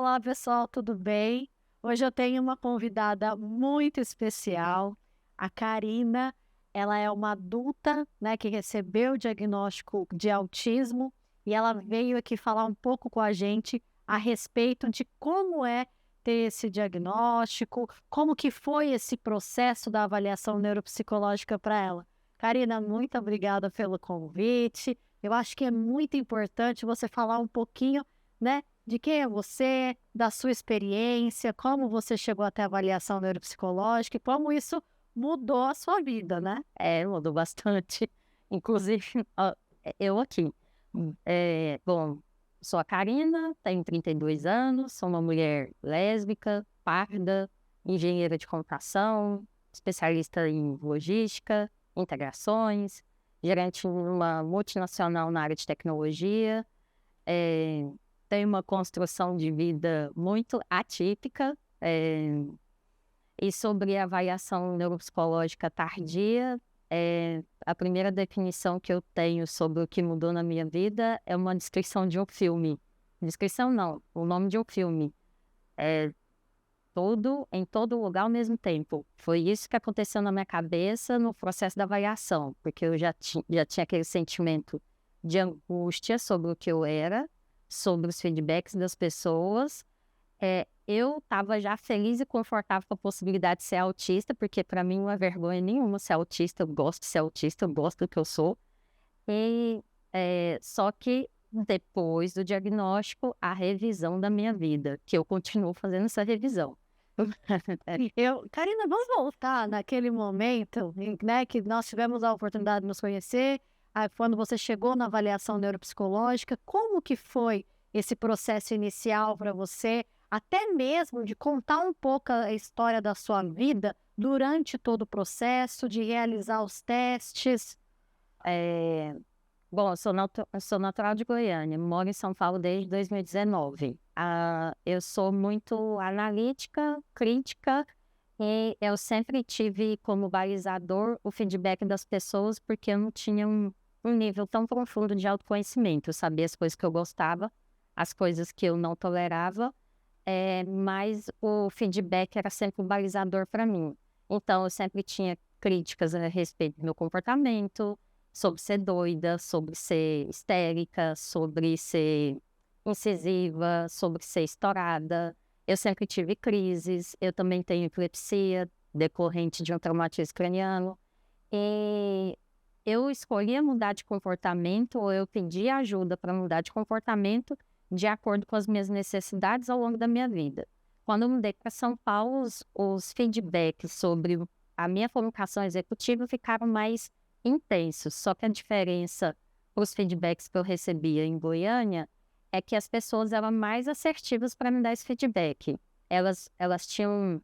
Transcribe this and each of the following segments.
Olá, pessoal, tudo bem? Hoje eu tenho uma convidada muito especial, a Karina. Ela é uma adulta, né, que recebeu o diagnóstico de autismo e ela veio aqui falar um pouco com a gente a respeito de como é ter esse diagnóstico, como que foi esse processo da avaliação neuropsicológica para ela. Karina, muito obrigada pelo convite. Eu acho que é muito importante você falar um pouquinho, né, de quem é você, da sua experiência, como você chegou até a avaliação neuropsicológica e como isso mudou a sua vida, né? Mudou bastante. Inclusive, ó, eu aqui. Bom, sou a Karina, tenho 32 anos, sou uma mulher lésbica, parda, engenheira de computação, especialista em logística, integrações, gerente em uma multinacional na área de tecnologia. eh, Tenho uma construção de vida muito atípica. E sobre a avaliação neuropsicológica tardia, a primeira definição que eu tenho sobre o que mudou na minha vida é uma descrição de um filme. Descrição não, o nome de um filme. É Tudo em todo lugar ao mesmo tempo. Foi isso que aconteceu na minha cabeça no processo da avaliação, porque eu já tinha aquele sentimento de angústia sobre o que eu era, sobre os feedbacks das pessoas. Eu estava já feliz e confortável com a possibilidade de ser autista, porque para mim não é vergonha nenhuma ser autista, eu gosto de ser autista, eu gosto do que eu sou. E só que depois do diagnóstico, a revisão da minha vida, que eu continuo fazendo essa revisão. Karina, vamos voltar naquele momento, né, que nós tivemos a oportunidade de nos conhecer, quando você chegou na avaliação neuropsicológica, como que foi esse processo inicial para você, até mesmo de contar um pouco a história da sua vida durante todo o processo, de realizar os testes? Eh, Bom, eu sou natural de Goiânia, moro em São Paulo desde 2019. Eu sou muito analítica, crítica, e eu sempre tive como balizador o feedback das pessoas, porque eu não tinha um nível tão profundo de autoconhecimento. Eu sabia as coisas que eu gostava, as coisas que eu não tolerava, mas o feedback era sempre um balizador para mim. Então, eu sempre tinha críticas a respeito do meu comportamento, sobre ser doida, sobre ser histérica, sobre ser incisiva, sobre ser estourada. Eu sempre tive crises, eu também tenho epilepsia decorrente de um traumatismo craniano. E eu escolhia mudar de comportamento, ou eu pedia ajuda para mudar de comportamento de acordo com as minhas necessidades ao longo da minha vida. Quando eu mudei para São Paulo, os feedbacks sobre a minha comunicação executiva ficaram mais intensos. Só que a diferença para os feedbacks que eu recebia em Goiânia é que as pessoas eram mais assertivas para me dar esse feedback. Elas tinham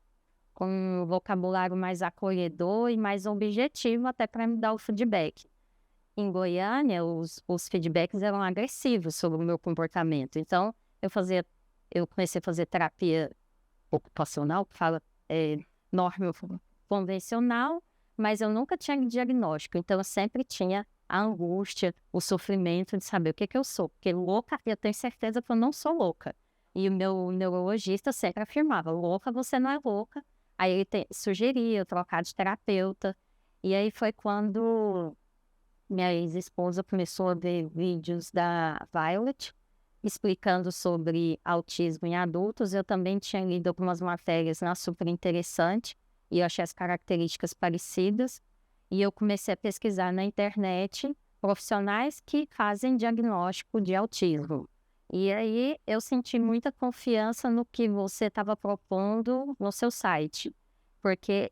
um vocabulário mais acolhedor e mais objetivo até para me dar o feedback. Em Goiânia, os feedbacks eram agressivos sobre o meu comportamento. Então, eu comecei a fazer terapia ocupacional, que fala norma convencional, mas eu nunca tinha diagnóstico. Então, eu sempre tinha a angústia, o sofrimento de saber o que eu sou. Porque louca, eu tenho certeza que eu não sou louca. E o meu neurologista sempre afirmava, louca, você não é louca. Aí ele sugeria eu trocar de terapeuta. E aí foi quando minha ex-esposa começou a ver vídeos da Violet explicando sobre autismo em adultos. Eu também tinha lido algumas matérias na Super Interessante e eu achei as características parecidas. E eu comecei a pesquisar na internet profissionais que fazem diagnóstico de autismo. E aí eu senti muita confiança no que você estava propondo no seu site, porque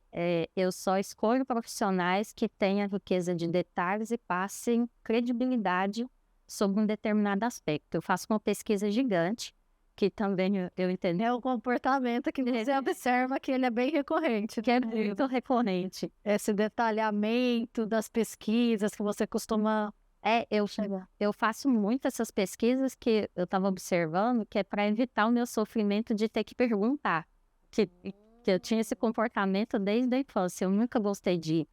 eu só escolho profissionais que tenham riqueza de detalhes e passem credibilidade sobre um determinado aspecto. Eu faço uma pesquisa gigante, que também eu entendo É o comportamento que você observa que ele é bem recorrente, que é né? muito recorrente. Esse detalhamento das pesquisas que você costuma Eu chegar. eu faço muito essas pesquisas que eu estava observando, que é para evitar o meu sofrimento de ter que perguntar. Que eu tinha esse comportamento desde a infância. Eu nunca gostei de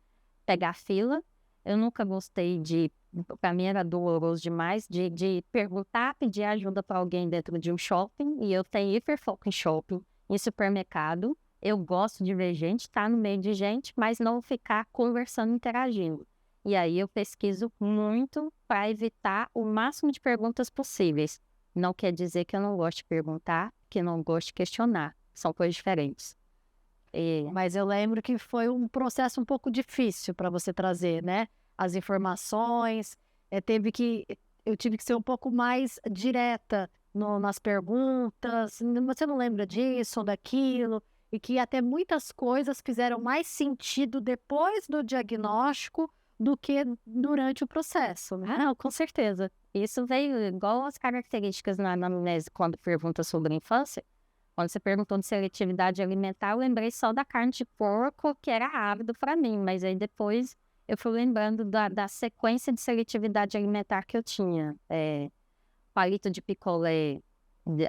pegar fila, eu nunca gostei de para mim era doloroso demais, de perguntar, pedir ajuda para alguém dentro de um shopping, e eu tenho hiperfoco em shopping, em supermercado. Eu gosto de ver gente, estar no meio de gente, mas não ficar conversando, interagindo. E aí eu pesquiso muito para evitar o máximo de perguntas possíveis. Não quer dizer que eu não gosto de perguntar, que eu não gosto de questionar. São coisas diferentes. Mas eu lembro que foi um processo um pouco difícil para você trazer, né? As informações, eu tive que ser um pouco mais direta nas perguntas. Você não lembra disso ou daquilo? E que até muitas coisas fizeram mais sentido depois do diagnóstico do que durante o processo, né? Não, com certeza. Isso veio igual as características na anamnese, quando pergunta sobre a infância. Quando você perguntou de seletividade alimentar, eu lembrei só da carne de porco, que era ávido para mim, mas aí depois eu fui lembrando da sequência de seletividade alimentar que eu tinha. Palito de picolé,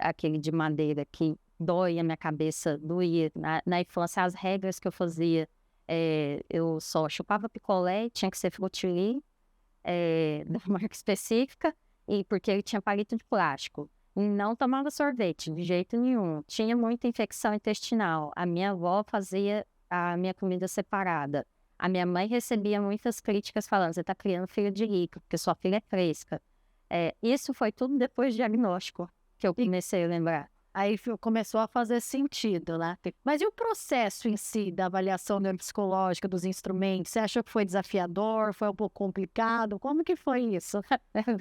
aquele de madeira, que dói a minha cabeça, doía. Na infância, as regras que eu fazia, eu só chupava picolé, tinha que ser frutili, da marca específica, e porque ele tinha palito de plástico. Não tomava sorvete, de jeito nenhum. Tinha muita infecção intestinal. A minha avó fazia a minha comida separada. A minha mãe recebia muitas críticas falando, você está criando filho de rico, porque sua filha é fresca. Isso foi tudo depois do diagnóstico que eu comecei a lembrar. Aí começou a fazer sentido, né? Mas e o processo em si da avaliação neuropsicológica dos instrumentos? Você achou que foi desafiador? Foi um pouco complicado? Como que foi isso?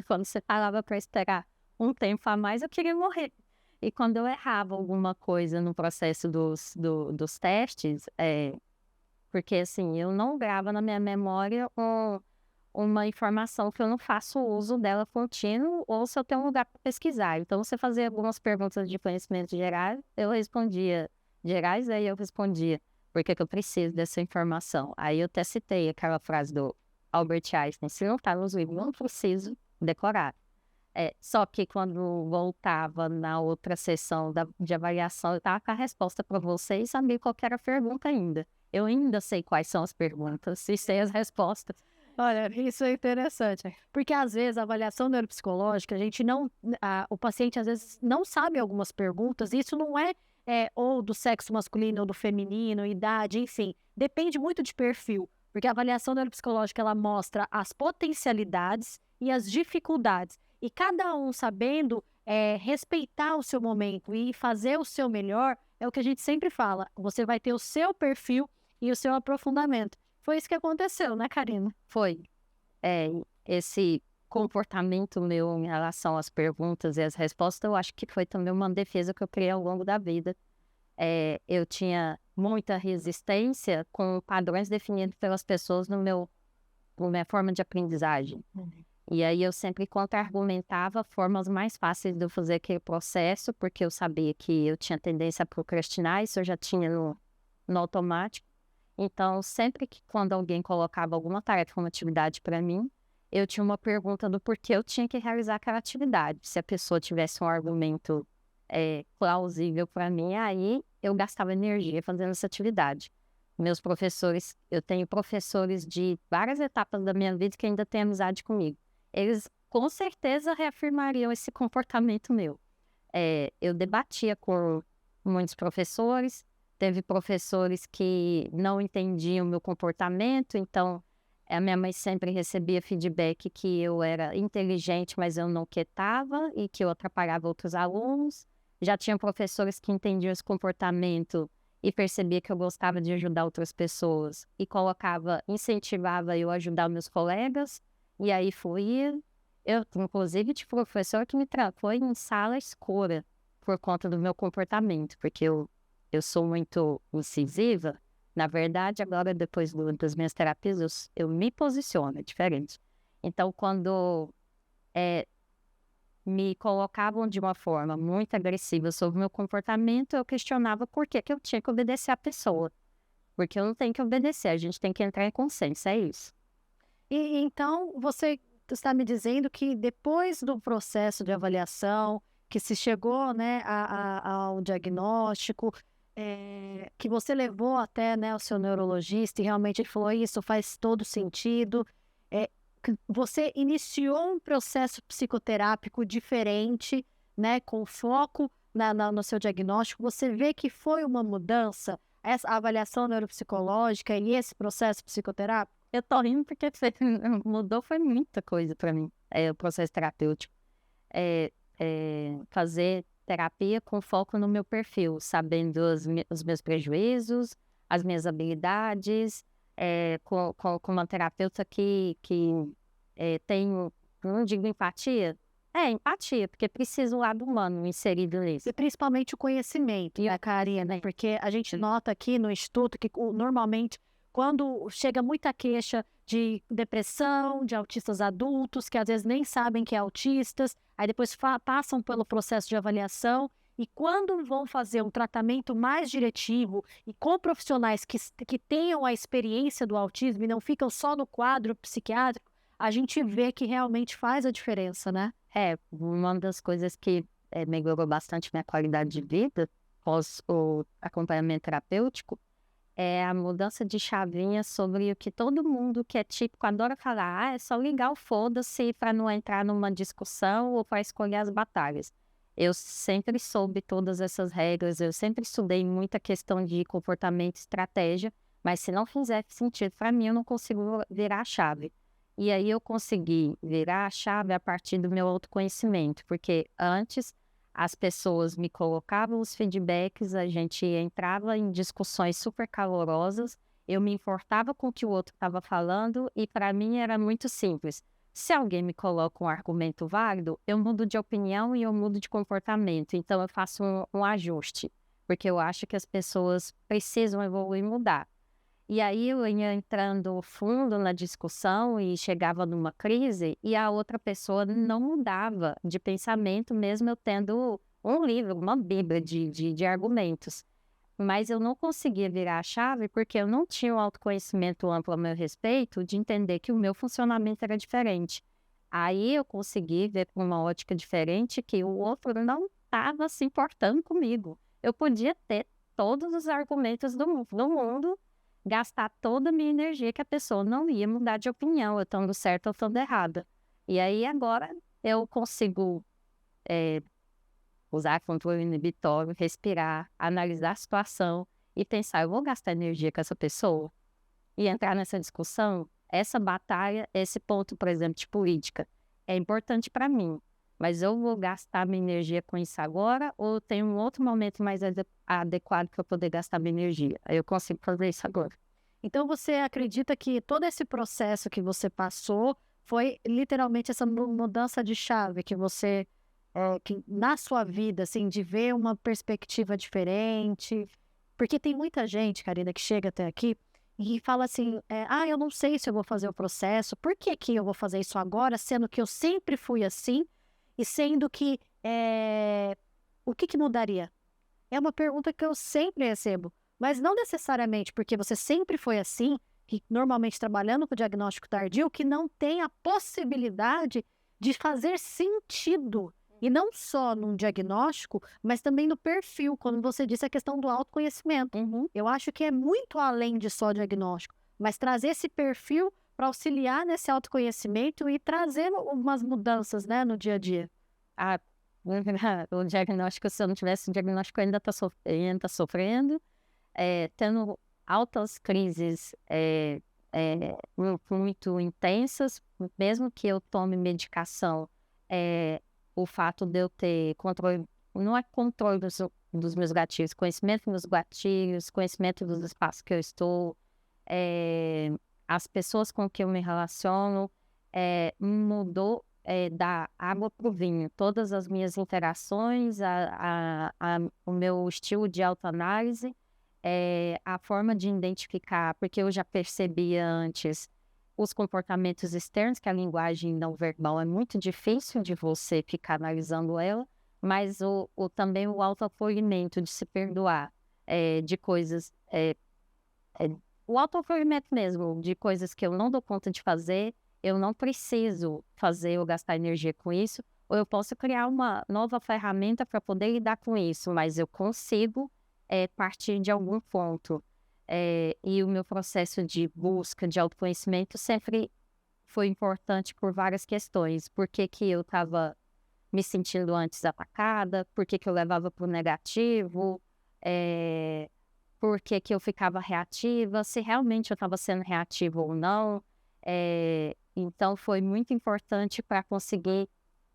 Quando você parava para esperar um tempo a mais, eu queria morrer. E quando eu errava alguma coisa no processo dos testes, porque assim, eu não gravo na minha memória uma informação que eu não faço uso dela contínuo, ou se eu tenho um lugar para pesquisar. Então, você fazia algumas perguntas de conhecimento geral, eu respondia gerais, aí eu respondia porque que eu preciso dessa informação. Aí eu até citei aquela frase do Albert Einstein, se não está nos livros, não preciso decorar. Só que quando voltava na outra sessão de avaliação, eu estava com a resposta para você e sabia qual que era a pergunta ainda. Eu ainda sei quais são as perguntas e sei as respostas. Olha, isso é interessante, porque às vezes a avaliação neuropsicológica, o paciente às vezes não sabe algumas perguntas, e isso não ou do sexo masculino ou do feminino, idade, enfim, depende muito de perfil, porque a avaliação neuropsicológica ela mostra as potencialidades e as dificuldades, e cada um sabendo respeitar o seu momento e fazer o seu melhor, é o que a gente sempre fala, você vai ter o seu perfil e o seu aprofundamento. Foi isso que aconteceu, né, Karina? Foi. Esse comportamento meu em relação às perguntas e às respostas, eu acho que foi também uma defesa que eu criei ao longo da vida. Eu tinha muita resistência com padrões definidos pelas pessoas na minha forma de aprendizagem. E aí eu sempre contra-argumentava formas mais fáceis de eu fazer aquele processo, porque eu sabia que eu tinha tendência a procrastinar, isso eu já tinha no automático. Então, sempre que quando alguém colocava alguma tarefa, uma atividade para mim, eu tinha uma pergunta do porquê eu tinha que realizar aquela atividade. Se a pessoa tivesse um argumento plausível para mim, aí eu gastava energia fazendo essa atividade. Meus professores, eu tenho professores de várias etapas da minha vida que ainda têm amizade comigo. Eles com certeza reafirmariam esse comportamento meu. Eu debatia com muitos professores. Teve professores que não entendiam o meu comportamento, então a minha mãe sempre recebia feedback que eu era inteligente, mas eu não quietava e que eu atrapalhava outros alunos. Já tinha professores que entendiam esse comportamento e percebia que eu gostava de ajudar outras pessoas e incentivava eu a ajudar meus colegas. E aí eu inclusive tive professor que me trancou em sala escura por conta do meu comportamento, porque eu sou muito incisiva. Na verdade, agora, depois das minhas terapias, eu me posiciono, é diferente. Então, quando me colocavam de uma forma muito agressiva sobre o meu comportamento, eu questionava por que eu tinha que obedecer a pessoa. Porque eu não tenho que obedecer, a gente tem que entrar em consenso, é isso. E então, você está me dizendo que depois do processo de avaliação, que se chegou, né, ao diagnóstico, que você levou até, né, o seu neurologista e realmente ele falou, isso faz todo sentido. você iniciou um processo psicoterápico diferente, né, com foco no seu diagnóstico, você vê que foi uma mudança, essa avaliação neuropsicológica e esse processo psicoterápico? Eu tô rindo porque mudou foi muita coisa para mim, o processo terapêutico. Fazer terapia com foco no meu perfil, sabendo os meus prejuízos, as minhas habilidades, com uma terapeuta que tem, não digo empatia, empatia, porque precisa o lado humano inserido nisso. E principalmente o conhecimento, né, Karina? Porque a gente nota aqui no Instituto que normalmente quando chega muita queixa de depressão, de autistas adultos, que às vezes nem sabem que é autistas, aí depois passam pelo processo de avaliação, e quando vão fazer um tratamento mais diretivo e com profissionais que tenham a experiência do autismo e não ficam só no quadro psiquiátrico, a gente vê que realmente faz a diferença, né? Uma das coisas que melhorou bastante minha qualidade de vida após o acompanhamento terapêutico é a mudança de chavinha sobre o que todo mundo que é típico adora falar. É só ligar o foda-se para não entrar numa discussão ou para escolher as batalhas. Eu sempre soube todas essas regras, eu sempre estudei muita questão de comportamento e estratégia, mas se não fizer sentido para mim, eu não consigo virar a chave. E aí eu consegui virar a chave a partir do meu autoconhecimento, porque antes as pessoas me colocavam os feedbacks, a gente entrava em discussões super calorosas, eu me importava com o que o outro estava falando e para mim era muito simples. Se alguém me coloca um argumento válido, eu mudo de opinião e eu mudo de comportamento, então eu faço um ajuste, porque eu acho que as pessoas precisam evoluir e mudar. E aí eu ia entrando fundo na discussão e chegava numa crise e a outra pessoa não mudava de pensamento, mesmo eu tendo um livro, uma bíblia de argumentos. Mas eu não conseguia virar a chave porque eu não tinha um autoconhecimento amplo a meu respeito de entender que o meu funcionamento era diferente. Aí eu consegui ver com uma ótica diferente que o outro não estava se importando comigo. Eu podia ter todos os argumentos do mundo, gastar toda a minha energia, que a pessoa não ia mudar de opinião, eu estando certa ou estando errada. E aí agora eu consigo usar controle inibitório, respirar, analisar a situação e pensar, eu vou gastar energia com essa pessoa? E entrar nessa discussão, essa batalha, esse ponto, por exemplo, de política, é importante para mim, mas eu vou gastar minha energia com isso agora ou tem um outro momento mais adequado para eu poder gastar minha energia? Aí eu consigo fazer isso agora. Então você acredita que todo esse processo que você passou foi literalmente essa mudança de chave que você, que na sua vida, assim, de ver uma perspectiva diferente? Porque tem muita gente, Karina, que chega até aqui e fala assim, eu não sei se eu vou fazer o processo, por que eu vou fazer isso agora, sendo que eu sempre fui assim e sendo que, o que mudaria? É uma pergunta que eu sempre recebo, mas não necessariamente porque você sempre foi assim, que normalmente trabalhando com diagnóstico tardio, que não tem a possibilidade de fazer sentido. E não só num diagnóstico, mas também no perfil, quando você disse a questão do autoconhecimento. Eu acho que é muito além de só diagnóstico, mas trazer esse perfil para auxiliar nesse autoconhecimento e trazer umas mudanças, né, no dia a dia. O diagnóstico, se eu não tivesse o diagnóstico, eu ainda tá sofrendo, tendo altas crises muito intensas, mesmo que eu tome medicação, o fato de eu ter controle, não é controle dos meus gatilhos, conhecimento dos meus gatilhos, conhecimento dos espaços que eu estou, as pessoas com que eu me relaciono, mudou da água para o vinho. Todas as minhas interações, o meu estilo de autoanálise, a forma de identificar, porque eu já percebia antes os comportamentos externos, que a linguagem não verbal é muito difícil de você ficar analisando ela, mas também o autoacolhimento, de se perdoar de coisas, o autoacolhimento mesmo, de coisas que eu não dou conta de fazer, eu não preciso fazer ou gastar energia com isso, ou eu posso criar uma nova ferramenta para poder lidar com isso, mas eu consigo partir de algum ponto. E o meu processo de busca de autoconhecimento sempre foi importante por várias questões. Por que que eu estava me sentindo antes atacada? Por que que eu levava para o negativo? Por que que eu ficava reativa? Se realmente eu estava sendo reativa ou não. Então, foi muito importante para conseguir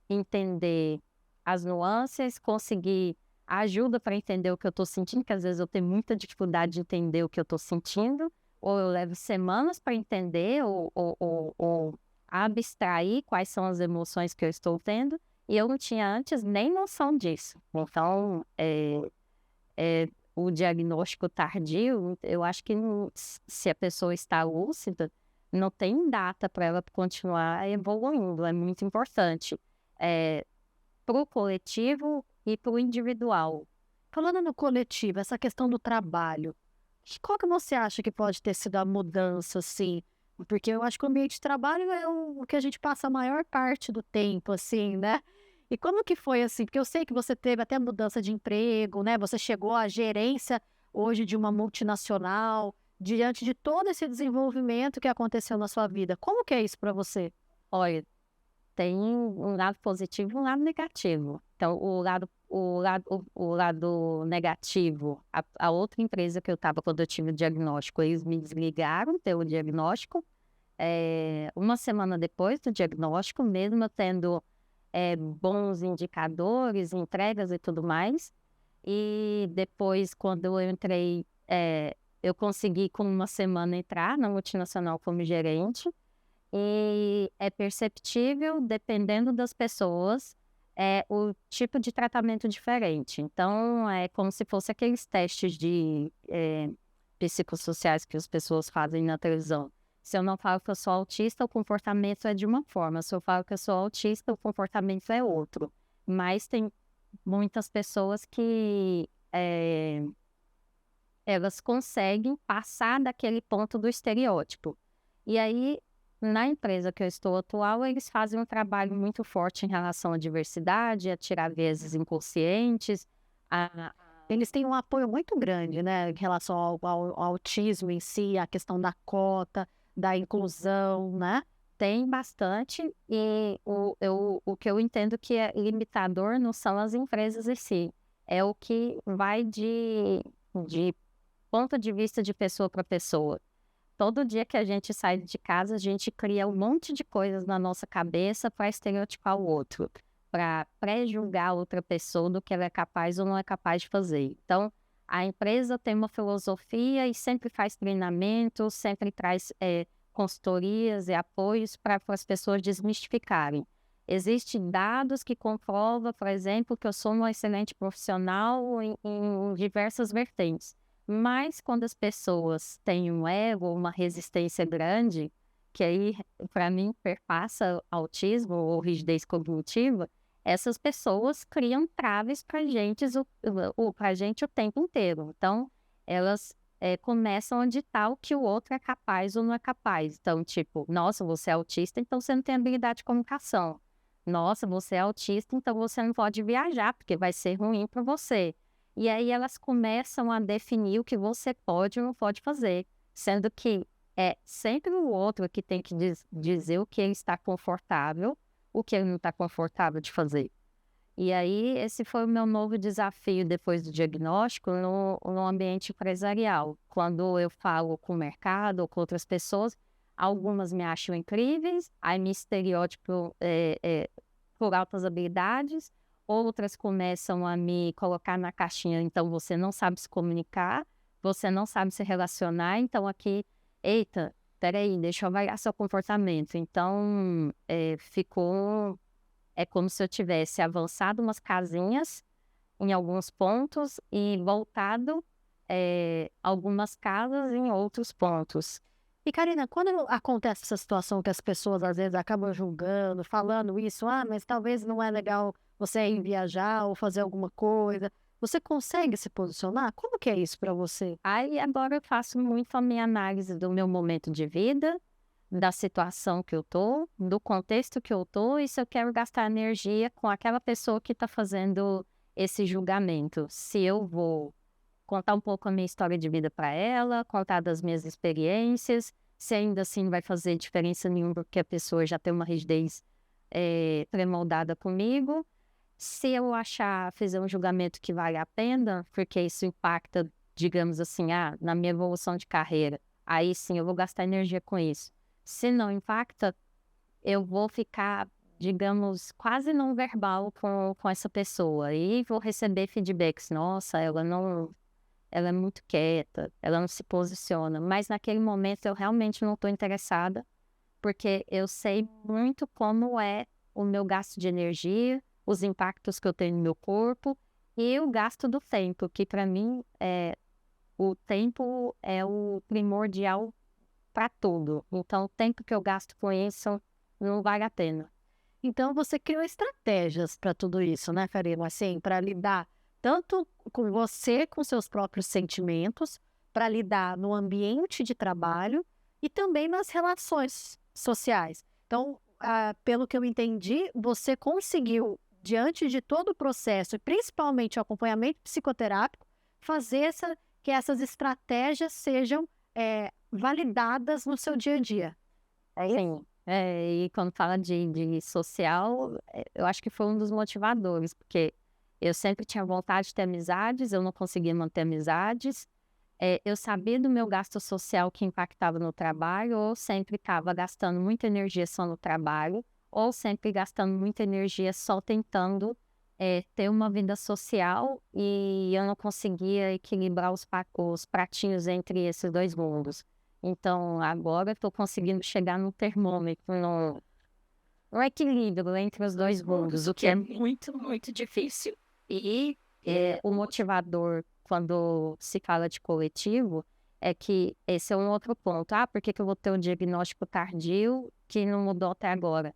entender as nuances, conseguir ajuda para entender o que eu estou sentindo, que às vezes eu tenho muita dificuldade de entender o que eu estou sentindo, ou eu levo semanas para entender, ou abstrair quais são as emoções que eu estou tendo, e eu não tinha antes nem noção disso. Então, o diagnóstico tardio, eu acho que se a pessoa está lúcida, não tem data para ela continuar evoluindo, é muito importante. Para o coletivo e para o individual. Falando no coletivo, essa questão do trabalho, qual que você acha que pode ter sido a mudança, assim? Porque eu acho que o ambiente de trabalho é o que a gente passa a maior parte do tempo, assim, né? E como que foi assim? Porque eu sei que você teve até mudança de emprego, né? Você chegou à gerência hoje de uma multinacional, diante de todo esse desenvolvimento que aconteceu na sua vida. Como que é isso para você? Olha, tem um lado positivo e um lado negativo. Então, o lado negativo, a outra empresa que eu estava quando eu tive o diagnóstico, eles me desligaram pelo diagnóstico. Uma semana depois do diagnóstico, mesmo eu tendo bons indicadores, entregas e tudo mais. E depois, quando eu entrei, eu consegui com uma semana entrar na multinacional como gerente. E é perceptível, dependendo das pessoas, o tipo de tratamento diferente. Então, é como se fosse aqueles testes de psicossociais que as pessoas fazem na televisão. Se eu não falo que eu sou autista, o comportamento é de uma forma. Se eu falo que eu sou autista, o comportamento é outro. Mas tem muitas pessoas que elas conseguem passar daquele ponto do estereótipo. E aí, na empresa que eu estou atual, eles fazem um trabalho muito forte em relação à diversidade, a tirar vezes inconscientes. Eles têm um apoio muito grande, né, em relação ao autismo em si, a questão da cota, da inclusão, né? Tem bastante, e o que eu entendo que é limitador não são as empresas em si, é o que vai de ponto de vista de pessoa para pessoa. Todo dia que a gente sai de casa, a gente cria um monte de coisas na nossa cabeça para estereotipar o outro, para pré-julgar outra pessoa do que ela é capaz ou não é capaz de fazer. Então, a empresa tem uma filosofia e sempre faz treinamento, sempre traz consultorias e apoios para as pessoas desmistificarem. Existem dados que comprovam, por exemplo, que eu sou uma excelente profissional em diversas vertentes. Mas quando as pessoas têm um ego, uma resistência grande, que aí, para mim, perpassa autismo ou rigidez cognitiva, essas pessoas criam traves para a gente o tempo inteiro. Então, elas começam a ditar o que o outro é capaz ou não é capaz. Então, tipo, nossa, você é autista, então você não tem habilidade de comunicação. Nossa, você é autista, então você não pode viajar, porque vai ser ruim para você. E aí elas começam a definir o que você pode ou não pode fazer, sendo que é sempre o outro que tem que dizer o que ele está confortável, o que ele não está confortável de fazer. E aí esse foi o meu novo desafio depois do diagnóstico no ambiente empresarial. Quando eu falo com o mercado ou com outras pessoas, algumas me acham incríveis, aí me estereótipo por altas habilidades, outras começam a me colocar na caixinha, então você não sabe se comunicar, você não sabe se relacionar, então aqui, eita, peraí, deixa eu avaliar seu comportamento. Então, é como se eu tivesse avançado umas casinhas em alguns pontos e voltado algumas casas em outros pontos. E, Karina, quando acontece essa situação que as pessoas às vezes acabam julgando, falando isso, mas talvez não é legal você ir viajar ou fazer alguma coisa, você consegue se posicionar? Como que é isso para você? Aí agora eu faço muito a minha análise do meu momento de vida, da situação que eu tô, do contexto que eu tô, e se eu quero gastar energia com aquela pessoa que está fazendo esse julgamento. Se eu vou contar um pouco a minha história de vida para ela, contar das minhas experiências, se ainda assim não vai fazer diferença nenhuma, porque a pessoa já tem uma rigidez pré-moldada comigo. Se eu fizer um julgamento que vale a pena, porque isso impacta, digamos assim, na minha evolução de carreira, aí sim eu vou gastar energia com isso. Se não impacta, eu vou ficar, digamos, quase não verbal com essa pessoa e vou receber feedbacks. Nossa, ela é muito quieta, ela não se posiciona. Mas naquele momento eu realmente não estou interessada, porque eu sei muito como é o meu gasto de energia, os impactos que eu tenho no meu corpo e o gasto do tempo, que para mim o tempo é o primordial para tudo. Então, o tempo que eu gasto com isso não vale a pena. Então, você criou estratégias para tudo isso, né, Karina? Assim, para lidar tanto com você, com seus próprios sentimentos, para lidar no ambiente de trabalho e também nas relações sociais. Então, pelo que eu entendi, você conseguiu, diante de todo o processo, e principalmente o acompanhamento psicoterápico, fazer que essas estratégias sejam validadas no seu dia a dia. É isso? Sim. E quando fala de social, eu acho que foi um dos motivadores, porque eu sempre tinha vontade de ter amizades, eu não conseguia manter amizades. Eu sabia do meu gasto social que impactava no trabalho, ou sempre estava gastando muita energia só no trabalho, ou sempre gastando muita energia só tentando ter uma vida social, e eu não conseguia equilibrar os pratinhos entre esses dois mundos. Então, agora estou conseguindo chegar no termômetro, no equilíbrio entre os dois mundos, o que é muito, muito difícil. E o motivador, quando se fala de coletivo, é que esse é um outro ponto. Por que eu vou ter um diagnóstico tardio que não mudou até agora?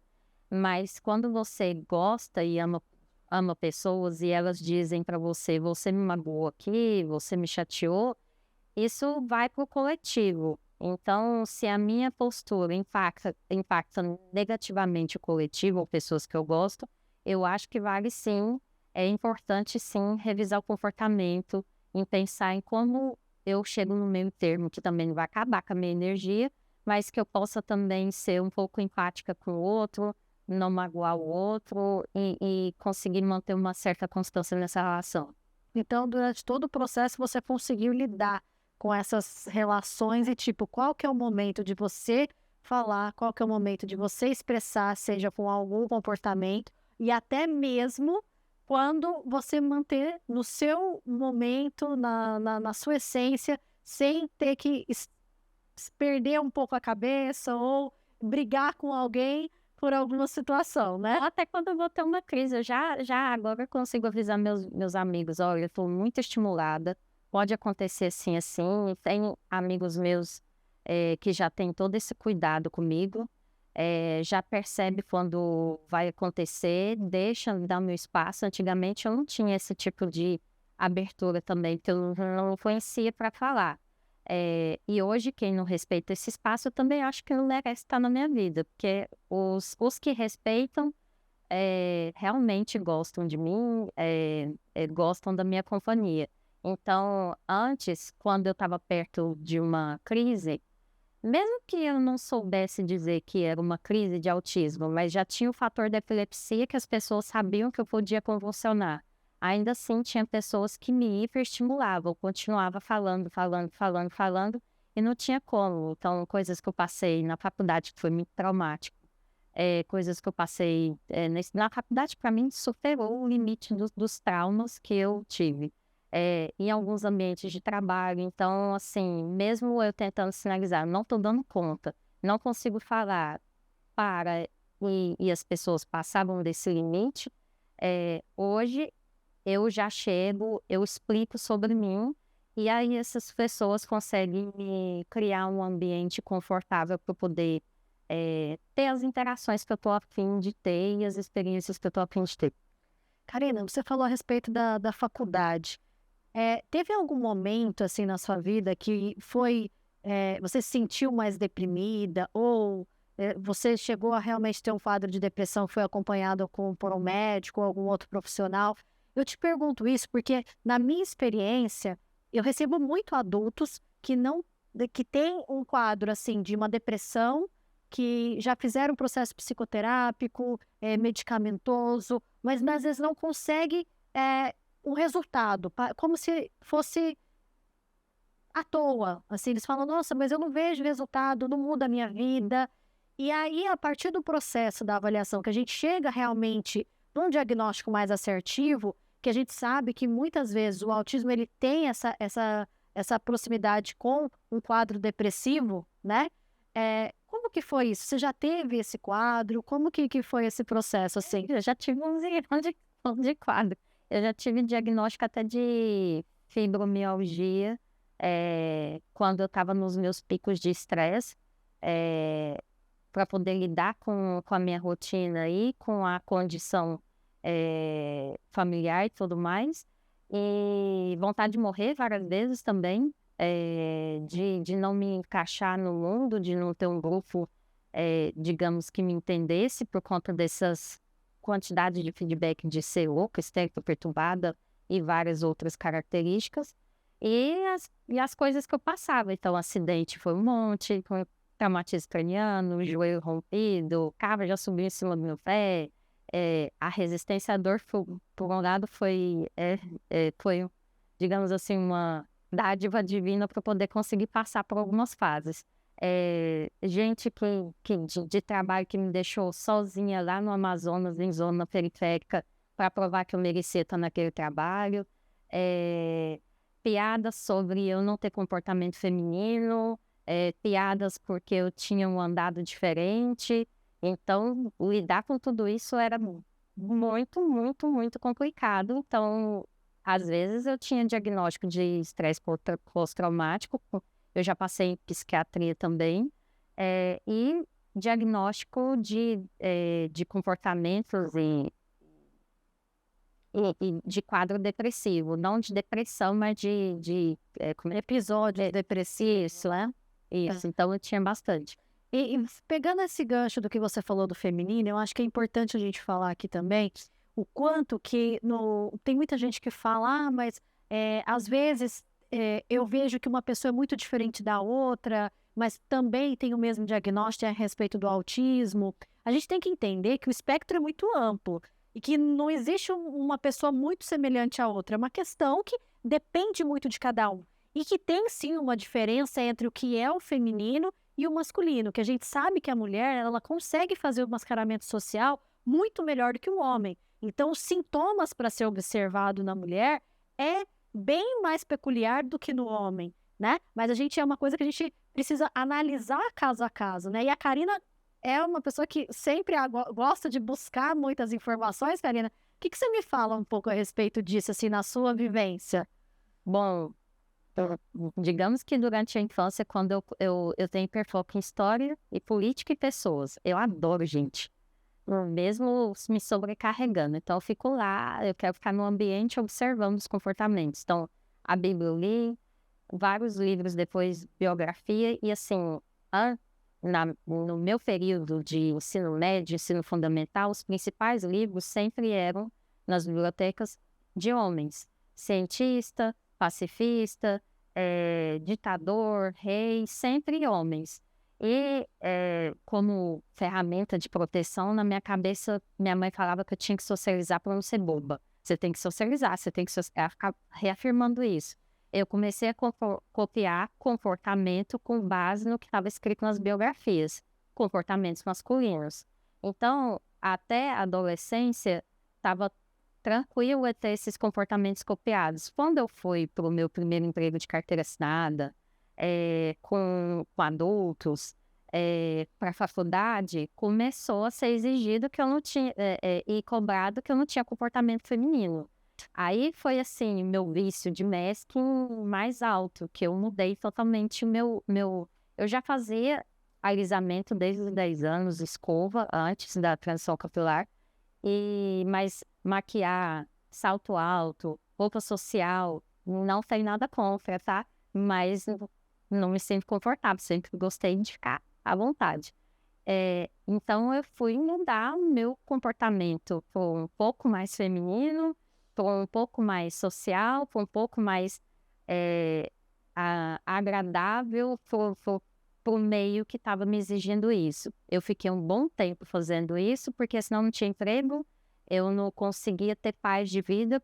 Mas quando você gosta e ama pessoas e elas dizem para você, você me magoou aqui, você me chateou, isso vai para o coletivo. Então, se a minha postura impacta negativamente o coletivo ou pessoas que eu gosto, eu acho que vale sim, é importante sim revisar o comportamento, em pensar em como eu chego no meio termo, que também não vai acabar com a minha energia, mas que eu possa também ser um pouco empática com o outro, não magoar o outro e conseguir manter uma certa constância nessa relação. Então, durante todo o processo, você conseguiu lidar com essas relações e, tipo, qual que é o momento de você falar, qual que é o momento de você expressar, seja com algum comportamento, e até mesmo quando você manter no seu momento, na sua essência, sem ter que perder um pouco a cabeça ou brigar com alguém por alguma situação, né? Até quando eu vou ter uma crise, eu já agora eu consigo avisar meus amigos, olha, eu estou muito estimulada, pode acontecer assim, assim. Tem amigos meus que já têm todo esse cuidado comigo, já percebe quando vai acontecer, deixa me dar meu espaço. Antigamente eu não tinha esse tipo de abertura também, porque eu não conhecia para falar. E hoje, quem não respeita esse espaço, eu também acho que não merece estar na minha vida, porque os que respeitam realmente gostam de mim, gostam da minha companhia. Então, antes, quando eu estava perto de uma crise, mesmo que eu não soubesse dizer que era uma crise de autismo, mas já tinha o fator da epilepsia que as pessoas sabiam que eu podia convulsionar. Ainda assim, tinha pessoas que me hiperestimulavam, eu continuava falando, e não tinha como. Então, coisas que eu passei na faculdade que foi muito traumático, coisas que eu passei na faculdade, para mim, superou o limite dos traumas que eu tive. Em alguns ambientes de trabalho. Então, assim, mesmo eu tentando sinalizar, não estou dando conta, não consigo falar, e as pessoas passavam desse limite, hoje eu já chego, eu explico sobre mim, e aí essas pessoas conseguem me criar um ambiente confortável para eu poder ter as interações que eu estou a fim de ter e as experiências que eu estou a fim de ter. Karina, você falou a respeito da faculdade. Teve algum momento, assim, na sua vida que você se sentiu mais deprimida ou você chegou a realmente ter um quadro de depressão, foi acompanhado por um médico ou algum outro profissional? Eu te pergunto isso porque, na minha experiência, eu recebo muito adultos que que tem um quadro, assim, de uma depressão, que já fizeram um processo psicoterápico, medicamentoso, mas às vezes não consegue, um resultado, como se fosse à toa, assim, eles falam: "Nossa, mas eu não vejo resultado, não muda a minha vida". E aí, a partir do processo da avaliação, que a gente chega realmente num diagnóstico mais assertivo, que a gente sabe que muitas vezes o autismo ele tem essa proximidade com um quadro depressivo, né? Como que foi isso? Você já teve esse quadro? Como que foi esse processo, assim? Eu já tive uns anos de quadro. Eu já tive diagnóstico até de fibromialgia, quando eu estava nos meus picos de estresse, para poder lidar com a minha rotina e com a condição familiar e tudo mais. E vontade de morrer várias vezes também, de não me encaixar no mundo, de não ter um grupo, digamos, que me entendesse por conta dessas quantidades de feedback de ser louca, histérica, perturbada e várias outras características. E as coisas que eu passava. Então, acidente foi um monte, foi traumatismo craniano, joelho rompido, cabra já subiu em cima do meu pé. A resistência à dor, por um lado, foi, digamos assim, uma dádiva divina para poder conseguir passar por algumas fases. Gente de trabalho que me deixou sozinha lá no Amazonas, em zona periférica, para provar que eu merecia estar naquele trabalho. Piadas sobre eu não ter comportamento feminino, piadas porque eu tinha um andado diferente. Então, lidar com tudo isso era muito, muito, muito complicado. Então, às vezes eu tinha diagnóstico de estresse pós-traumático, eu já passei em psiquiatria também, e diagnóstico de comportamentos e de quadro depressivo, não de depressão, mas como Episódios depressivos, isso, isso, então eu tinha bastante. E pegando esse gancho do que você falou do feminino, eu acho que é importante a gente falar aqui também o quanto que tem muita gente que fala, mas às vezes eu vejo que uma pessoa é muito diferente da outra, mas também tem o mesmo diagnóstico a respeito do autismo. A gente tem que entender que o espectro é muito amplo e que não existe uma pessoa muito semelhante à outra. É uma questão que depende muito de cada um. E que tem sim uma diferença entre o que é o feminino e o masculino, que a gente sabe que a mulher ela consegue fazer o mascaramento social muito melhor do que o homem. Então, os sintomas para ser observado na mulher é bem mais peculiar do que no homem, né? Mas é uma coisa que a gente precisa analisar caso a caso, né? E a Karina é uma pessoa que sempre gosta de buscar muitas informações, Karina. O que você me fala um pouco a respeito disso, assim, na sua vivência? Bom, digamos que durante a infância, quando eu tenho hiperfoco em história e política e pessoas, eu adoro gente, mesmo me sobrecarregando. Então, eu fico lá, eu quero ficar no ambiente observando os comportamentos. Então, a Bíblia eu li, vários livros depois, biografia, e assim, no meu período de ensino médio, ensino fundamental, os principais livros sempre eram, nas bibliotecas, de homens. Cientista, pacifista, ditador, rei, sempre homens. E como ferramenta de proteção, na minha cabeça, minha mãe falava que eu tinha que socializar para não ser boba. Você tem que socializar, você tem que ela ficar reafirmando isso. Eu comecei a copiar comportamento com base no que estava escrito nas biografias, comportamentos masculinos. Então, até a adolescência, estava tranquilo ter esses comportamentos copiados. Quando eu fui para o meu primeiro emprego de carteira assinada, com adultos, para a faculdade, começou a ser exigido que eu não tinha, e cobrado que eu não tinha comportamento feminino. Aí foi assim, meu vício de masking mais alto, que eu mudei totalmente eu já fazia alisamento desde os 10 anos, escova, antes da transição capilar, mas maquiar, salto alto, roupa social, não tem nada contra, tá? Mas não me sinto confortável, sempre gostei de ficar à vontade. Então, eu fui mudar o meu comportamento para um pouco mais feminino, para um pouco mais social, para um pouco mais agradável para o meio que estava me exigindo isso. Eu fiquei um bom tempo fazendo isso, porque senão não tinha emprego, eu não conseguia ter paz de vida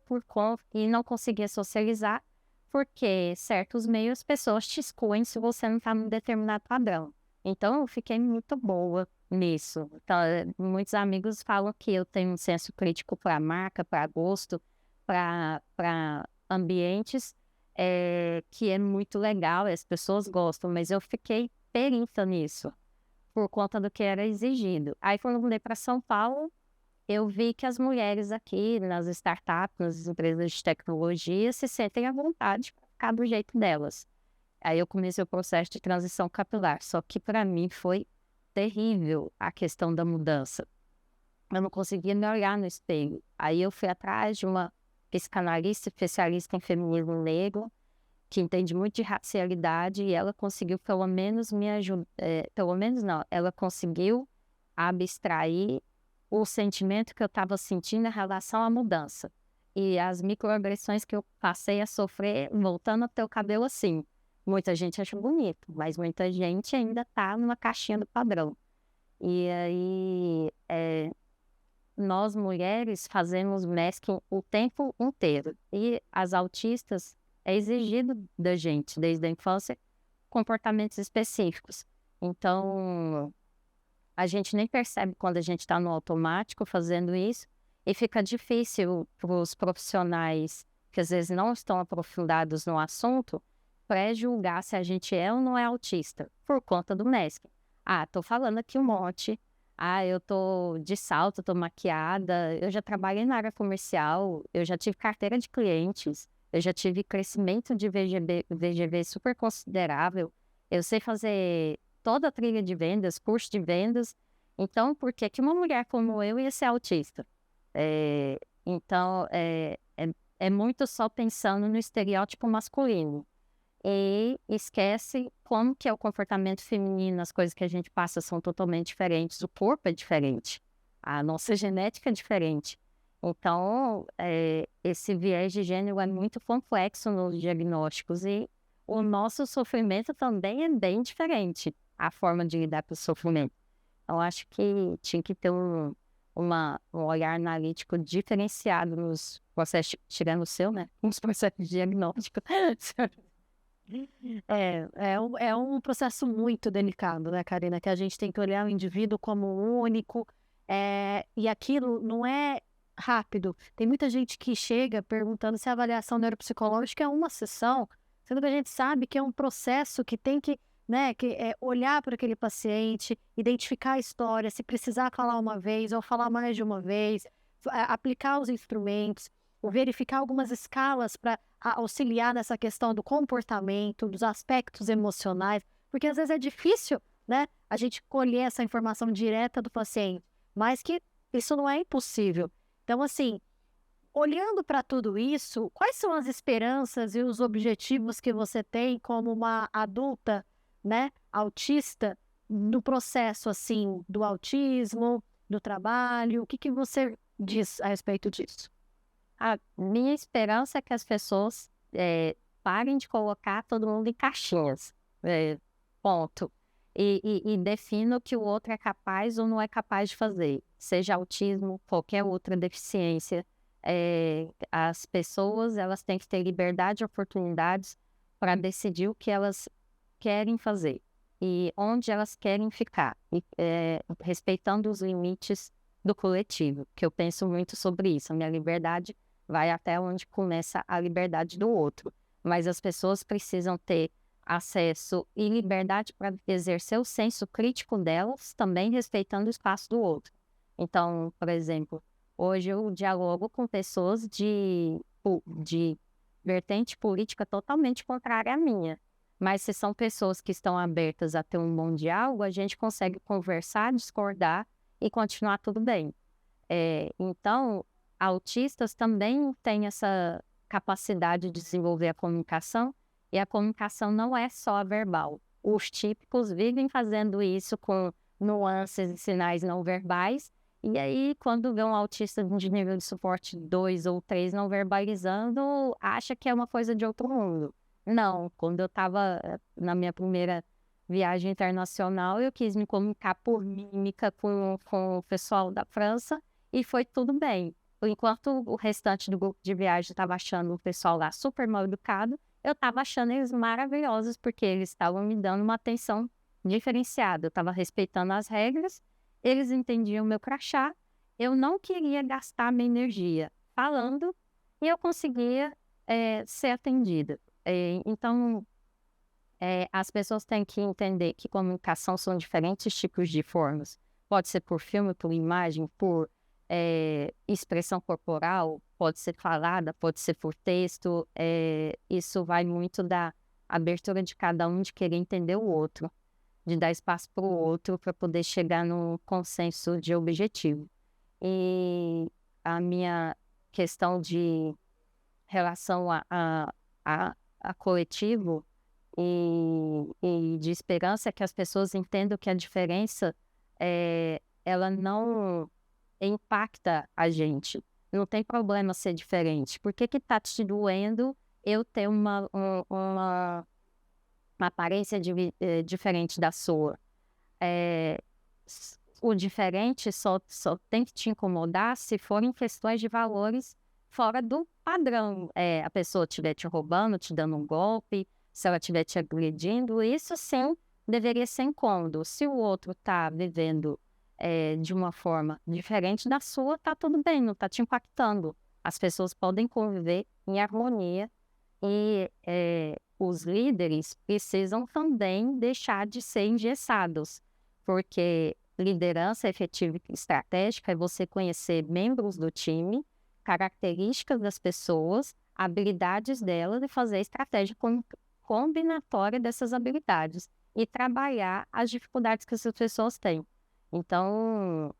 e não conseguia socializar, porque certos meios as pessoas te excluem se você não está num determinado padrão. Então, eu fiquei muito boa nisso. Então, muitos amigos falam que eu tenho um senso crítico para marca, para gosto, para ambientes, que é muito legal, as pessoas gostam, mas eu fiquei perita nisso, por conta do que era exigido. Aí, quando eu mudei para São Paulo, eu vi que as mulheres aqui, nas startups, nas empresas de tecnologia, se sentem à vontade para ficar do jeito delas. Aí eu comecei o processo de transição capilar, só que para mim foi terrível a questão da mudança. Eu não conseguia me olhar no espelho. Aí eu fui atrás de uma psicanalista especialista em feminismo negro, que entende muito de racialidade, e ela conseguiu pelo menos me ajudar, pelo menos não, ela conseguiu abstrair o sentimento que eu estava sentindo em relação à mudança. E as microagressões que eu passei a sofrer voltando a ter o cabelo assim. Muita gente acha bonito, mas muita gente ainda está numa caixinha do padrão. E aí, nós mulheres fazemos masking o tempo inteiro. E as autistas, é exigido da gente, desde a infância, comportamentos específicos. Então, a gente nem percebe quando a gente está no automático fazendo isso, e fica difícil para os profissionais que às vezes não estão aprofundados no assunto, pré-julgar se a gente é ou não é autista, por conta do masking. Tô falando aqui um monte. Eu tô de salto, tô maquiada. Eu já trabalhei na área comercial, eu já tive carteira de clientes, eu já tive crescimento de VGV super considerável. Eu sei fazer toda a trilha de vendas, curso de vendas. Então, por que uma mulher como eu ia ser autista? Então, é muito só pensando no estereótipo masculino. E esquece como que é o comportamento feminino, as coisas que a gente passa são totalmente diferentes, o corpo é diferente, a nossa genética é diferente. Então, esse viés de gênero é muito complexo nos diagnósticos e o nosso sofrimento também é bem diferente, a forma de lidar com o sofrimento. Eu acho que tinha que ter um olhar analítico diferenciado nos processos, tirando o seu, né? Nos processos de diagnóstico. É um processo muito delicado, né, Karina? Que a gente tem que olhar o indivíduo como único, e aquilo não é rápido. Tem muita gente que chega perguntando se a avaliação neuropsicológica é uma sessão, sendo que a gente sabe que é um processo que tem que, né, olhar para aquele paciente, identificar a história, se precisar falar uma vez ou falar mais de uma vez, aplicar os instrumentos, verificar algumas escalas para auxiliar nessa questão do comportamento, dos aspectos emocionais, porque às vezes é difícil, né, a gente colher essa informação direta do paciente, mas que isso não é impossível. Então, assim, olhando para tudo isso, quais são as esperanças e os objetivos que você tem como uma adulta, né, autista, no processo, assim, do autismo, do trabalho? O que você diz a respeito disso? A minha esperança é que as pessoas parem de colocar todo mundo em caixinhas, ponto. E definam o que o outro é capaz ou não é capaz de fazer, seja autismo, qualquer outra deficiência. As pessoas elas têm que ter liberdade e oportunidades para decidir o que elas querem fazer e onde elas querem ficar, respeitando os limites do coletivo, que eu penso muito sobre isso. A minha liberdade vai até onde começa a liberdade do outro, mas as pessoas precisam ter acesso e liberdade para exercer o senso crítico delas, também respeitando o espaço do outro. Então, por exemplo, hoje eu dialogo com pessoas de vertente política totalmente contrária à minha, mas se são pessoas que estão abertas a ter um bom diálogo, a gente consegue conversar, discordar e continuar tudo bem. Então, autistas também têm essa capacidade de desenvolver a comunicação, e a comunicação não é só a verbal. Os típicos vivem fazendo isso com nuances e sinais não verbais, e aí quando vê um autista de nível de suporte 2 ou 3 não verbalizando, acha que é uma coisa de outro mundo. Não, quando eu estava na minha primeira viagem internacional, eu quis me comunicar por mímica com o pessoal da França e foi tudo bem. Enquanto o restante do grupo de viagem estava achando o pessoal lá super mal educado, eu estava achando eles maravilhosos, porque eles estavam me dando uma atenção diferenciada. Eu estava respeitando as regras, eles entendiam o meu crachá, eu não queria gastar minha energia falando e eu conseguia ser atendida. Então, as pessoas têm que entender que comunicação são diferentes tipos de formas. Pode ser por filme, por imagem, por expressão corporal, pode ser falada, pode ser por texto. Isso vai muito da abertura de cada um de querer entender o outro, de dar espaço para o outro para poder chegar num consenso de objetivo. E a minha questão de relação a coletivo e de esperança é que as pessoas entendam que a diferença ela não impacta a gente. Não tem problema ser diferente. Por que que tá te doendo eu ter uma aparência diferente da sua? O diferente só tem que te incomodar se forem questões de valores fora do padrão. A pessoa estiver te roubando, te dando um golpe, se ela estiver te agredindo, isso sim deveria ser incômodo. Se o outro está vivendo de uma forma diferente da sua, tá tudo bem, não está te impactando. As pessoas podem conviver em harmonia e os líderes precisam também deixar de ser engessados, porque liderança efetiva e estratégica é você conhecer membros do time, características das pessoas, habilidades delas e fazer a estratégia combinatória dessas habilidades e trabalhar as dificuldades que essas pessoas têm. Então,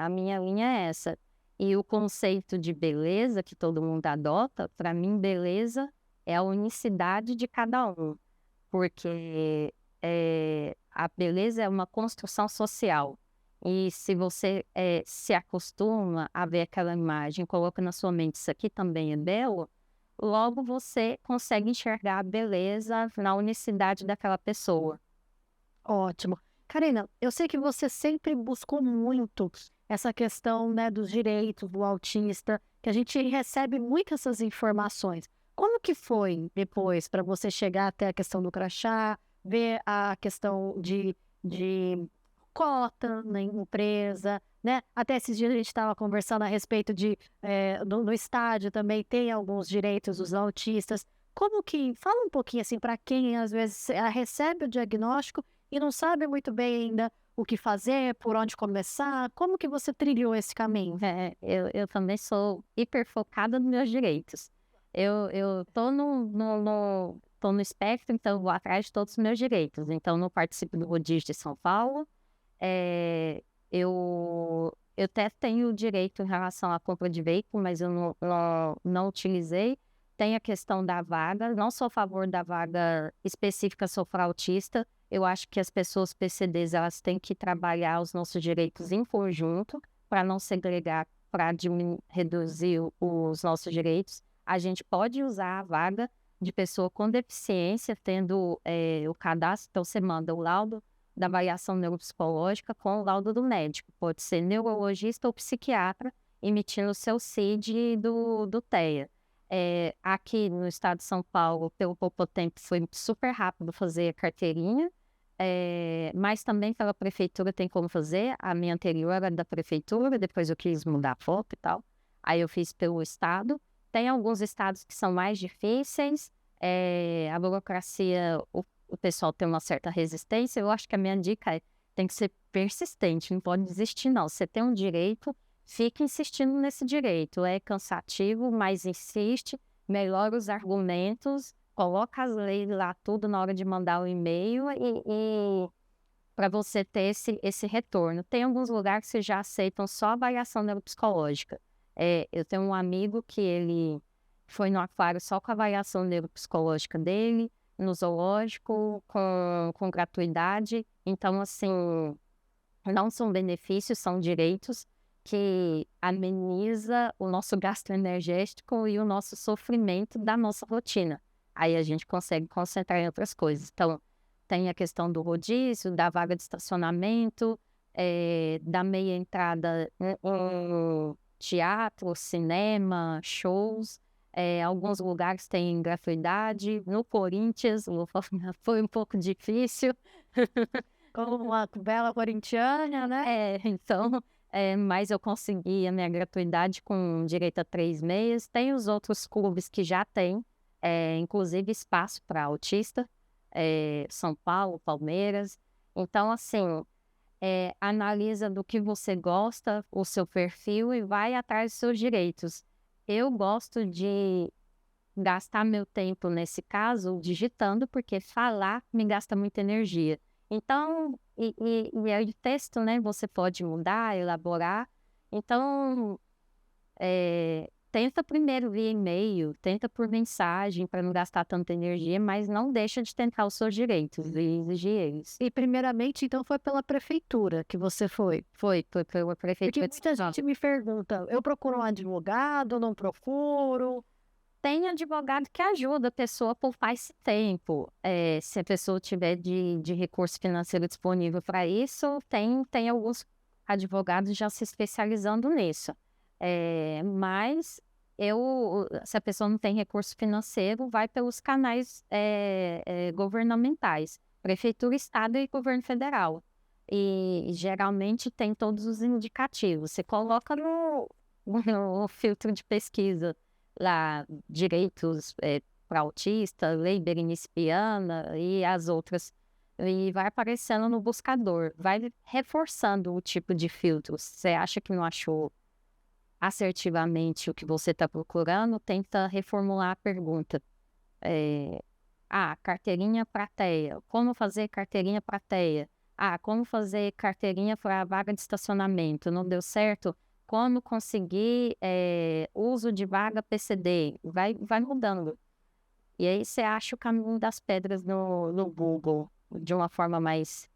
a minha linha é essa. E o conceito de beleza que todo mundo adota, para mim, beleza é a unicidade de cada um, porque a beleza é uma construção social. E se você se acostuma a ver aquela imagem, coloca na sua mente, isso aqui também é belo, logo você consegue enxergar a beleza na unicidade daquela pessoa. Ótimo. Karina, eu sei que você sempre buscou muito essa questão, né, dos direitos do autista, que a gente recebe muitas essas informações. Como que foi depois para você chegar até a questão do crachá, ver a questão de cota na empresa, né? Até esses dias a gente estava conversando a respeito de no estádio também tem alguns direitos dos autistas. Como que fala um pouquinho assim para quem às vezes recebe o diagnóstico e não sabe muito bem ainda o que fazer, por onde começar, como que você trilhou esse caminho? Eu também sou hiper focada nos meus direitos. Eu tô no espectro, então eu vou atrás de todos os meus direitos. Então, não participo do Rodízio de São Paulo. Eu até tenho direito em relação à compra de veículo, mas eu não utilizei. Tem a questão da vaga, não sou a favor da vaga específica só para autista. Eu acho que as pessoas PCDs, elas têm que trabalhar os nossos direitos em conjunto para não segregar, para reduzir os nossos direitos. A gente pode usar a vaga de pessoa com deficiência, tendo o cadastro, então você manda o laudo da avaliação neuropsicológica com o laudo do médico. Pode ser neurologista ou psiquiatra, emitindo o seu CID do TEA. Aqui no estado de São Paulo, pelo pouco tempo, foi super rápido fazer a carteirinha, mas também pela prefeitura tem como fazer. A minha anterior era da prefeitura, depois eu quis mudar a foto e tal. Aí eu fiz pelo estado. Tem alguns estados que são mais difíceis, a burocracia, o pessoal tem uma certa resistência. Eu acho que a minha dica tem que ser persistente, não pode desistir não. Você tem um direito, fica insistindo nesse direito. É cansativo, mas insiste, melhora os argumentos, coloca as leis lá tudo na hora de mandar o e-mail e para você ter esse retorno. Tem alguns lugares que já aceitam só avaliação neuropsicológica. Eu tenho um amigo que ele foi no aquário só com a avaliação neuropsicológica dele, no zoológico, com gratuidade. Então, assim, não são benefícios, são direitos que ameniza o nosso gasto energético e o nosso sofrimento da nossa rotina. aí a gente consegue concentrar em outras coisas. Então, tem a questão do rodízio, da vaga de estacionamento, da meia entrada em teatro, cinema, shows. Alguns lugares têm gratuidade. No Corinthians, foi um pouco difícil. Como uma bela corintiana, né? Então, mas eu consegui a minha gratuidade com direito a 3 meses. Tem os outros clubes que já têm, inclusive espaço para autista, São Paulo, Palmeiras. Então, assim, analisa do que você gosta, o seu perfil e vai atrás dos seus direitos. Eu gosto de gastar meu tempo, nesse caso, digitando, porque falar me gasta muita energia. Então, e aí o texto, né, você pode mudar, elaborar. Então, tenta primeiro via e-mail, tenta por mensagem para não gastar tanta energia, mas não deixa de tentar os seus direitos e exigir eles. E primeiramente, então, foi pela prefeitura que você foi? Foi pela Porque prefeitura de muita São gente Paulo. me pergunta, eu procuro um advogado, não procuro? Tem advogado que ajuda a pessoa a poupar esse tempo. Se a pessoa tiver de recurso financeiro disponível para isso, tem alguns advogados já se especializando nisso. Mas se a pessoa não tem recurso financeiro, vai pelos canais governamentais, Prefeitura, Estado e Governo Federal. E geralmente tem todos os indicativos. Você coloca no filtro de pesquisa lá, direitos para autista, lei berenice-piana e as outras, e vai aparecendo no buscador, vai reforçando o tipo de filtro. Você acha que não achou assertivamente o que você está procurando, tenta reformular a pergunta. Carteirinha para TEA. Como fazer carteirinha para TEA? Como fazer carteirinha para vaga de estacionamento? Não deu certo? Como conseguir uso de vaga PCD? Vai mudando. E aí você acha o caminho das pedras no Google de uma forma mais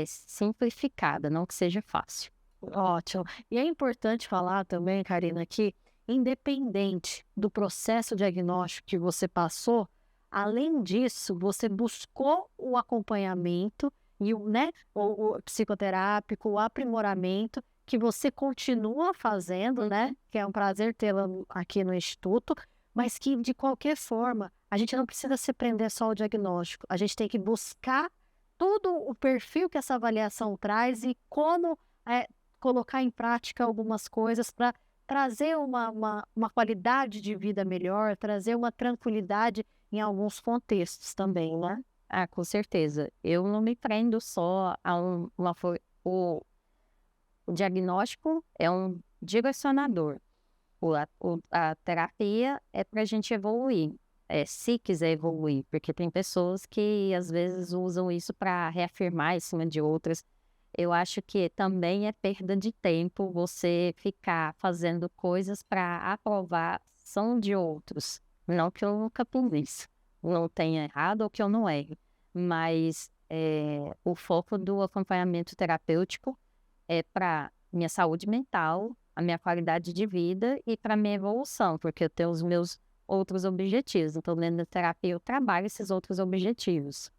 simplificada, não que seja fácil. Ótimo. E é importante falar também, Karina, que independente do processo diagnóstico que você passou, além disso, você buscou o acompanhamento e o psicoterápico, o aprimoramento que você continua fazendo, né? Que é um prazer tê-la aqui no Instituto, mas que, de qualquer forma, a gente não precisa se prender só ao diagnóstico. A gente tem que buscar todo o perfil que essa avaliação traz e como colocar em prática algumas coisas para trazer uma qualidade de vida melhor, trazer uma tranquilidade em alguns contextos também, né? Com certeza. Eu não me prendo só a o diagnóstico é um direcionador. A terapia é para a gente evoluir, se quiser evoluir, porque tem pessoas que às vezes usam isso para reafirmar em cima de outras. Eu acho que também é perda de tempo você ficar fazendo coisas para aprovação de outros. Não que eu nunca fiz isso, não tenha errado ou que eu não erre, mas o foco do acompanhamento terapêutico é para minha saúde mental, a minha qualidade de vida e para minha evolução, porque eu tenho os meus outros objetivos. Então, dentro da terapia, eu trabalho esses outros objetivos.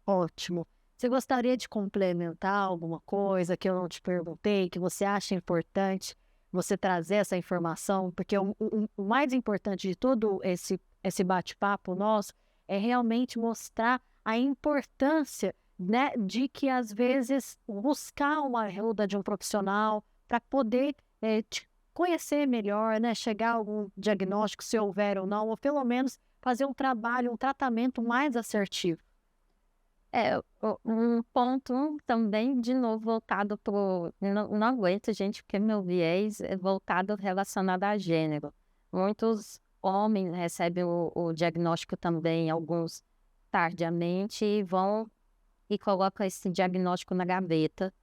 Ótimo. Você gostaria de complementar alguma coisa que eu não te perguntei, que você acha importante você trazer essa informação? Porque o mais importante de todo esse bate-papo nosso é realmente mostrar a importância, né, de que, às vezes, buscar uma ajuda de um profissional para poder te conhecer melhor, né, chegar a algum diagnóstico, se houver ou não, ou pelo menos fazer um trabalho, um tratamento mais assertivo. Um ponto também, de novo, voltado para não aguento, gente, porque meu viés é voltado relacionado a gênero. Muitos homens recebem o diagnóstico também, alguns tardiamente, e vão e colocam esse diagnóstico na gaveta.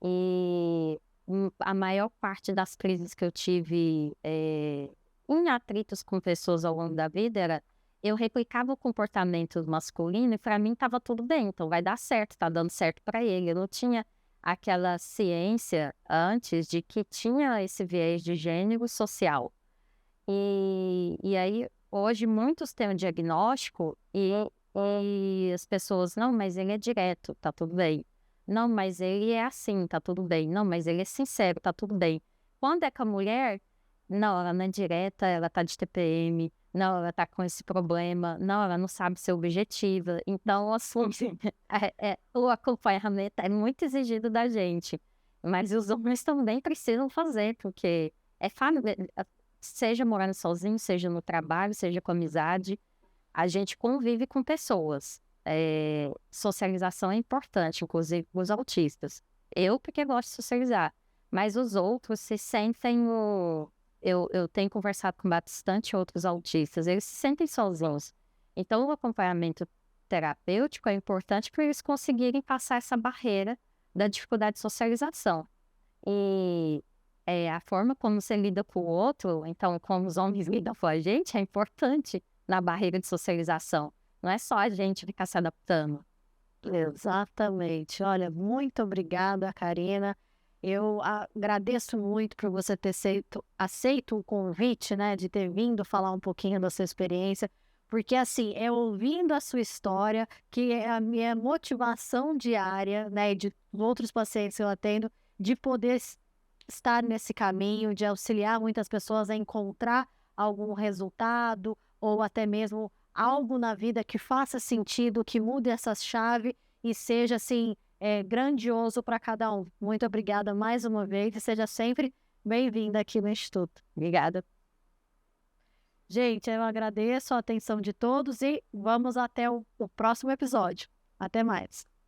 E a maior parte das crises que eu tive em atritos com pessoas ao longo da vida era eu replicava o comportamento masculino e para mim estava tudo bem, então vai dar certo, está dando certo para ele. Eu não tinha aquela ciência antes de que tinha esse viés de gênero social. E aí Hoje, muitos têm um diagnóstico e as pessoas, não, mas ele é direto, tá tudo bem. Não, mas ele é assim, tá tudo bem. Não, mas ele é sincero, tá tudo bem. Quando é com a mulher, não, ela não é direta, ela tá de TPM, não, ela tá com esse problema, não, ela não sabe ser objetiva. Então, assim, o acompanhamento é muito exigido da gente. Mas os homens também precisam fazer, porque seja morando sozinho, seja no trabalho, seja com amizade, a gente convive com pessoas. Socialização é importante, inclusive com os autistas. Eu, porque gosto de socializar, mas os outros se sentem eu tenho conversado com bastante outros autistas, eles se sentem sozinhos. Então, o acompanhamento terapêutico é importante para eles conseguirem passar essa barreira da dificuldade de socialização. E a forma como você lida com o outro, então, como os homens lidam com a gente, é importante na barreira de socialização. Não é só a gente ficar se adaptando. Exatamente. Olha, muito obrigada, Karina. Eu agradeço muito por você ter aceito o convite, né, de ter vindo falar um pouquinho da sua experiência, porque assim, é ouvindo a sua história que é a minha motivação diária, né, e de outros pacientes que eu atendo, de poder estar nesse caminho, de auxiliar muitas pessoas a encontrar algum resultado ou até mesmo algo na vida que faça sentido, que mude essa chave e seja assim grandioso para cada um. Muito obrigada mais uma vez e seja sempre bem-vinda aqui no Instituto. Obrigada. Gente, eu agradeço a atenção de todos e vamos até o próximo episódio. Até mais.